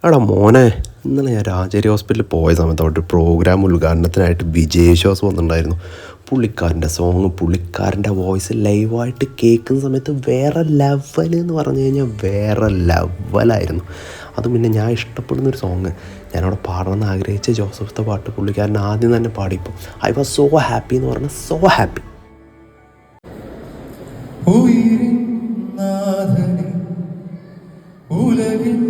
എടാ മോനെ, ഇന്നലെ ഞാൻ രാജേരി ഹോസ്പിറ്റലിൽ പോയ സമയത്ത് അവിടെ ഒരു പ്രോഗ്രാം ഉദ്ഘാടനത്തിനായിട്ട് വിജയ് വിശ്വാസ് വന്നിട്ടുണ്ടായിരുന്നു. പുള്ളിക്കാരൻ്റെ സോങ്, പുള്ളിക്കാരൻ്റെ വോയിസ് ലൈവായിട്ട് കേൾക്കുന്ന സമയത്ത് വേറെ ലെവൽ എന്ന് പറഞ്ഞു കഴിഞ്ഞാൽ വേറെ ലെവലായിരുന്നു. അതും പിന്നെ ഞാൻ ഇഷ്ടപ്പെടുന്നൊരു സോങ്, ഞാനവിടെ പാടണമെന്ന് ആഗ്രഹിച്ച ജോസഫത്തെ പാട്ട് പുള്ളിക്കാരൻ ആദ്യം തന്നെ പാടിയപ്പോൾ ഐ വാസ് സോ ഹാപ്പി എന്ന് പറഞ്ഞാൽ സോ ഹാപ്പി. ഉലകിൻ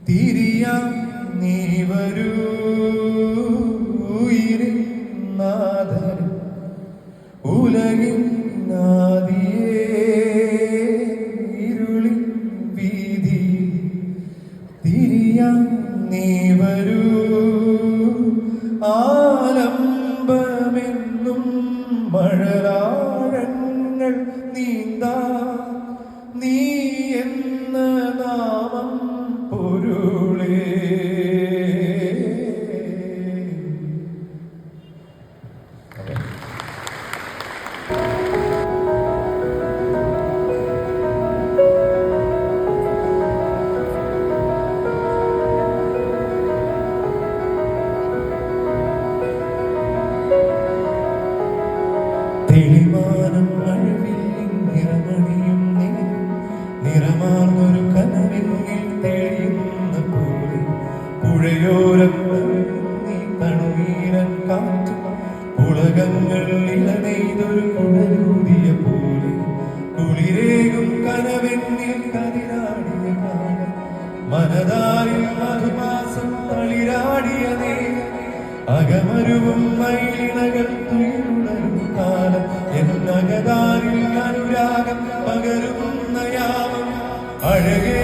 തിരിയാം നീ വരൂ നാഥൻ ഉലകിൻ ഇരുളിൻ വീതി തിരിയാം നീ വരൂ ആലംബമെന്നും മഴലാഴങ്ങൾ നീന്താ നീ എന്ന നാമം പൊരുളേ. തെളിമാനം മഴവില്ലിൻ നിറമണിയും നീ നിറമാർന്നൊരു കനവിൽ തെളിയുന്ന പോലെ പുഴയോരം നീ തണുവീരൻ കാറ്റും ഉലകങ്ങൾ ഇളനെയ്തൊരു കുഴലൂതിയ പോലെ കുളിരേകും കനവെന്നിൽ കതിരാടിയ കാലം മനതാരിൽ മധുമാസം തളിരാടിയ നേരം അകമരുവും മയിലിണകൾ തുയിലുണരും കാലം എന്നകതാരിൽ അനുരാഗം പകരുന്ന യാമം അഴകേ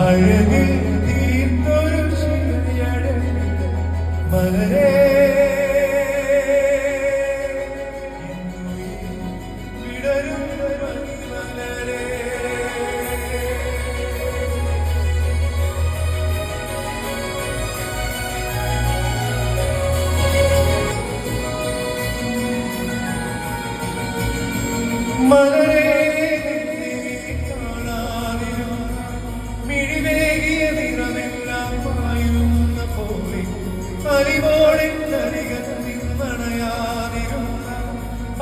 അഴകിൽ തീർത്തൊരു ശിലയഴകിൽ മലരേ വിടരും മലരേ. മലരേ കാണാതിരും മിഴിവേകിയ നിറമെല്ലാം പായുന്ന പോലെ അരിവോടിനരികത്തിൽ നണയാതിരുന്ന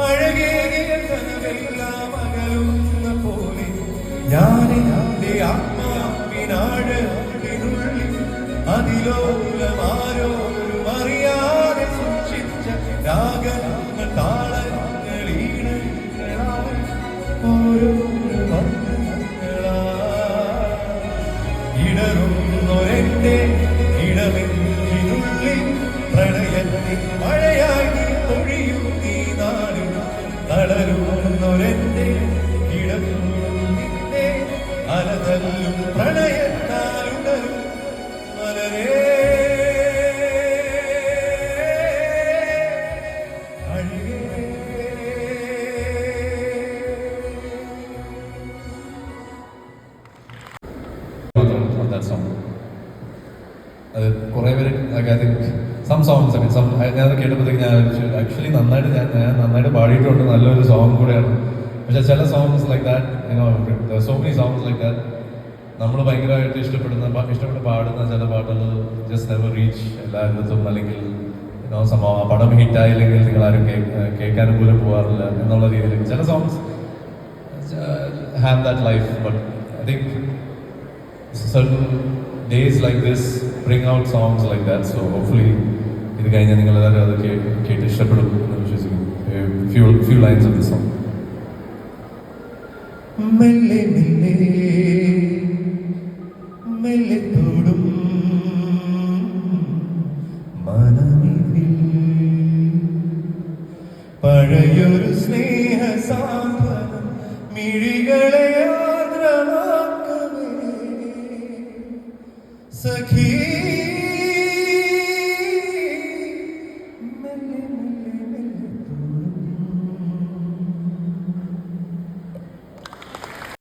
അഴകേകിയ കനവെല്ലാം അകലുന്ന പോലെ ഞാനെന്റെ ആത്മാവിനാഴത്തിനുള്ളിൽ അതിലോലമാരോരും അറിയാതെ സൂക്ഷിച്ച രാഗങ്ങൾ താളങ്ങൾ ഈണങ്ങളാൽ ഇടറുന്നൊരെന്റെ ഇടമെന്നിനുള്ളിൽ പ്രണയത്തിൽ മഴയായി പൊഴിയും നീ നാളിൽ തളരുന്നൊരെന്റെ ഇടമുന്നിന്റെ അലതല്ലും പ്രണയത്താലുടരും മലരേ. അത് കുറേ പേര് ഐ തിങ്ക് സം സോങ്സ് ഞാനത് കേട്ടപ്പോഴത്തേക്ക് ഞാൻ ആക്ച്വലി നന്നായിട്ട് പാടിയിട്ടുണ്ട്, നല്ലൊരു സോങ് കൂടെയാണ്. പക്ഷേ ചില songs like that so many songs like that നമ്മൾ ഭയങ്കരമായിട്ട് ഇഷ്ടപ്പെട്ട് പാടുന്ന ചില പാട്ടുകൾ ജസ്റ്റ് നെവർ റീച്ച് എല്ലാവരും, അല്ലെങ്കിൽ സംഭവം ആ പടം ഹിറ്റായില്ലെങ്കിൽ നിങ്ങളാരും കേൾക്കാനും പോലും പോകാറില്ല എന്നുള്ള രീതിയിൽ ചില songs have that life. But I think certain days like this bring out songs like that, so hopefully ഇത് കഴിഞ്ഞാൽ നിങ്ങളെല്ലാവരും അത് കേട്ട് ഇഷ്ടപ്പെടും എന്ന് വിശ്വസിക്കുന്നു. few lines of the song. മെല്ലെ മെല്ലെ മെല്ലെ തൊടും മനമിതിൽ പഴയൊരു സ്നേഹ സാന്ത്വനം മിഴികളെ ആർദ്രമാക്കവേ സഖീ.